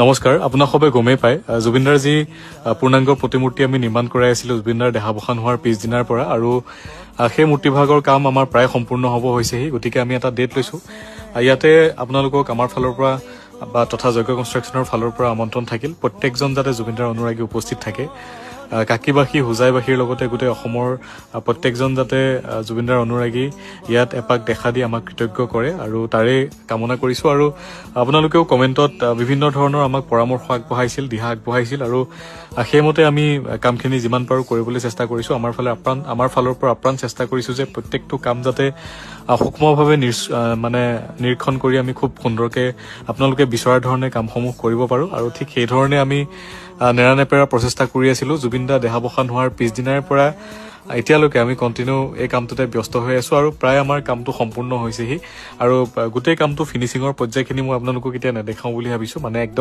নমস্কাৰ, আপোনাক সবে গমেই পায় জুবিনদাৰ যি পূৰ্ণাংগ প্ৰতিমূৰ্তি আমি নিৰ্মাণ কৰাই আছিলো জুবিনদাৰ দেহাৱসান হোৱাৰ পিছদিনাৰ পৰা আৰু সেই মূৰ্তিভাগৰ কাম আমাৰ প্ৰায় সম্পূৰ্ণ হ'ব হৈছেহি। গতিকে আমি এটা ডেট লৈছো। ইয়াতে আপোনালোকক আমাৰ ফালৰ পৰা বা তথা যজ্ঞ কনষ্ট্ৰাকশ্যনৰ ফালৰ পৰা আমন্ত্ৰণ থাকিল। প্ৰত্যেকজন যাতে জুবিনদাৰ অনুৰাগী উপস্থিত থাকে। কাকিবাসী হোজাইবাসীৰ লগতে গোটেই অসমৰ প্ৰত্যেকজন যাতে জুবিনদাৰ অনুৰাগী ইয়াত এপাক দেখা দি আমাক কৃতজ্ঞ কৰে আৰু তাৰে কামনা কৰিছো। আৰু আপোনালোকেও কমেণ্টত বিভিন্ন ধৰণৰ আমাক পৰামৰ্শ আগবঢ়াইছিল, দিহা আগবঢ়াইছিল আৰু সেইমতে আমি কামখিনি যিমান পাৰো কৰিবলৈ চেষ্টা কৰিছো। আমাৰ ফালৰ পৰা আপ্ৰাণ চেষ্টা কৰিছো যে প্ৰত্যেকটো কাম যাতে সূক্ষ্মভাৱে নিৰীক্ষণ কৰি আমি খুব সুন্দৰকৈ আপোনালোকে বিচৰা ধৰণে কামসমূহ কৰিব পাৰো। আৰু ঠিক সেই ধৰণে আমি নেৰানেপেৰা প্ৰচেষ্টা কৰি আছিলো। জুবিনদা দেহাৱসান হোৱাৰ পিছদিনাৰ পৰা এতিয়ালৈকে আমি কণ্টিনিউ এই কামটোতে ব্যস্ত হৈ আছো আৰু প্ৰায় আমাৰ কামটো সম্পূৰ্ণ হৈছেহি আৰু গোটেই কামটো ফিনিচিঙৰ পৰ্যায়খিনি মই আপোনালোকক এতিয়া নেদেখাওঁ বুলি ভাবিছো। একদম